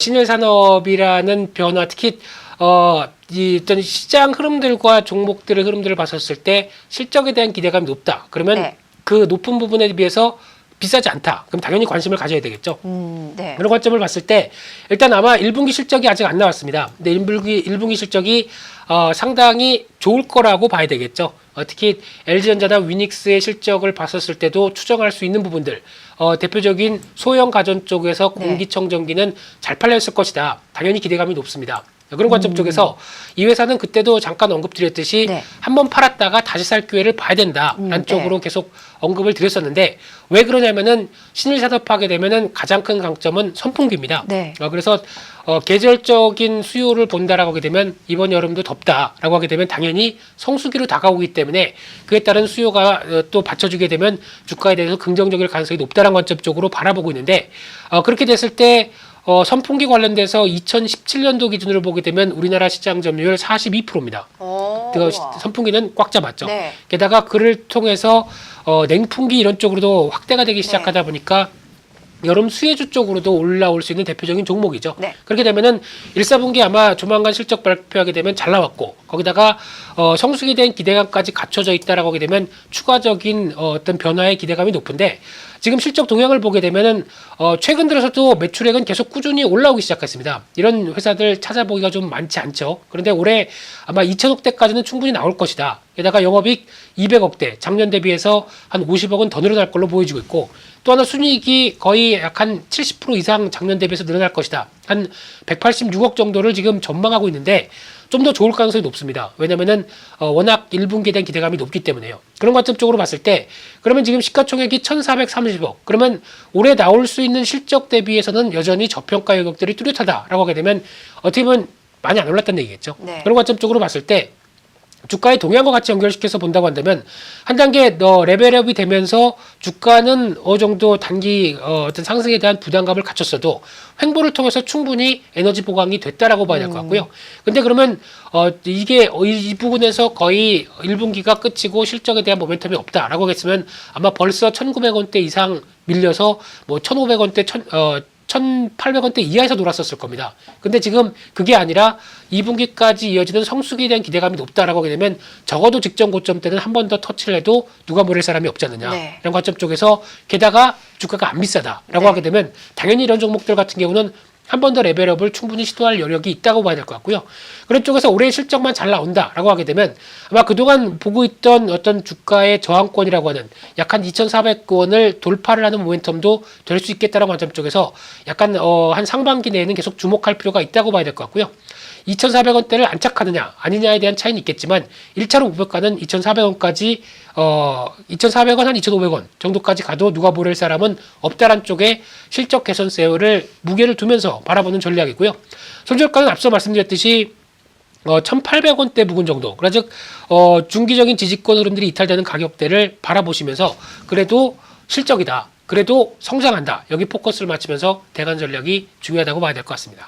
신일 산업이라는 변화, 특히 이 어떤 시장 흐름들과 종목들의 흐름들을 봤었을 때 실적에 대한 기대감이 높다. 그러면 네. 그 높은 부분에 비해서 비싸지 않다. 그럼 당연히 관심을 가져야 되겠죠. 네. 그런 관점을 봤을 때 일단 아마 1분기 실적이 아직 안 나왔습니다. 근데 1분기 실적이 상당히 좋을 거라고 봐야 되겠죠. 특히 LG전자나 위닉스의 실적을 봤었을 때도 추정할 수 있는 부분들, 대표적인 소형 가전 쪽에서 네. 공기청정기는 잘 팔렸을 것이다. 당연히 기대감이 높습니다. 그런 관점 쪽에서 이 회사는 그때도 잠깐 언급드렸듯이 네. 한번 팔았다가 다시 살 기회를 봐야 된다라는 쪽으로 네. 계속 언급을 드렸었는데 왜 그러냐면은 신일산업하게 되면은 가장 큰 강점은 선풍기입니다. 네. 그래서 계절적인 수요를 본다라고 하게 되면 이번 여름도 덥다라고 하게 되면 당연히 성수기로 다가오기 때문에 그에 따른 수요가 또 받쳐주게 되면 주가에 대해서 긍정적일 가능성이 높다는 관점 쪽으로 바라보고 있는데 그렇게 됐을 때 선풍기 관련돼서 2017년도 기준으로 보게 되면 우리나라 시장 점유율 42%입니다. 그 선풍기는 꽉 잡았죠. 네. 게다가 그를 통해서 냉풍기 이런 쪽으로도 확대가 되기 시작하다 보니까 여름 수혜주 쪽으로도 올라올 수 있는 대표적인 종목이죠. 네. 그렇게 되면은 1사분기 아마 조만간 실적 발표하게 되면 잘 나왔고 거기다가 성수기에 대한 기대감까지 갖춰져 있다라고 하게 되면 추가적인 어떤 변화의 기대감이 높은데 지금 실적 동향을 보게 되면은 최근 들어서도 매출액은 계속 꾸준히 올라오기 시작했습니다. 이런 회사들 찾아보기가 좀 많지 않죠. 그런데 올해 아마 2천억대까지는 충분히 나올 것이다. 게다가 영업이익 200억대, 작년 대비해서 한 50억은 더 늘어날 걸로 보여지고 있고 또 하나 순이익이 거의 약 한 70% 이상 작년 대비해서 늘어날 것이다. 한 186억 정도를 지금 전망하고 있는데 좀 더 좋을 가능성이 높습니다. 왜냐면은 워낙 1분기에 대한 기대감이 높기 때문에요. 그런 관점 쪽으로 봤을 때 그러면 지금 시가총액이 1,430억. 그러면 올해 나올 수 있는 실적 대비해서는 여전히 저평가 영역들이 뚜렷하다라고 하게 되면 어떻게 보면 많이 안 올랐다는 얘기겠죠. 네. 그런 관점 쪽으로 봤을 때 주가의 동향과 같이 연결시켜서 본다고 한다면 한 단계 레벨업이 되면서 주가는 어느 정도 단기 어떤 상승에 대한 부담감을 갖췄어도 횡보를 통해서 충분히 에너지 보강이 됐다라고 봐야 될 것 같고요. 근데 그러면 이게 이 부분에서 거의 1분기가 끝이고 실적에 대한 모멘텀이 없다라고 하겠으면 아마 벌써 1,900원대 이상 밀려서 뭐 1,500원대 1,800원대 이하에서 놀았었을 겁니다. 근데 지금 그게 아니라 2분기까지 이어지는 성수기에 대한 기대감이 높다라고 하게 되면 적어도 직전 고점 때는 한 번 더 터치를 해도 누가 모를 사람이 없지 않느냐. 네. 이런 관점 쪽에서 게다가 주가가 안 비싸다라고 네. 하게 되면 당연히 이런 종목들 같은 경우는 한 번 더 레벨업을 충분히 시도할 여력이 있다고 봐야 될 것 같고요. 그런 쪽에서 올해 실적만 잘 나온다라고 하게 되면 아마 그동안 보고 있던 어떤 주가의 저항권이라고 하는 약 한 2,400원을 돌파를 하는 모멘텀도 될 수 있겠다는 관점 쪽에서 약간 한 상반기 내에는 계속 주목할 필요가 있다고 봐야 될 것 같고요. 2,400원대를 안착하느냐 아니냐에 대한 차이는 있겠지만 1차로 목표가는 2,400원까지 2,400원 한 2,500원 정도까지 가도 누가 모를 사람은 없다란 쪽에 실적 개선세를 무게를 두면서 바라보는 전략이고요. 손절가는 앞서 말씀드렸듯이 1,800원대 부근 정도. 그러나 즉 중기적인 지지권 흐름들이 이탈되는 가격대를 바라보시면서 그래도 실적이다. 그래도 성장한다. 여기 포커스를 맞추면서 대관 전략이 중요하다고 봐야 될 것 같습니다.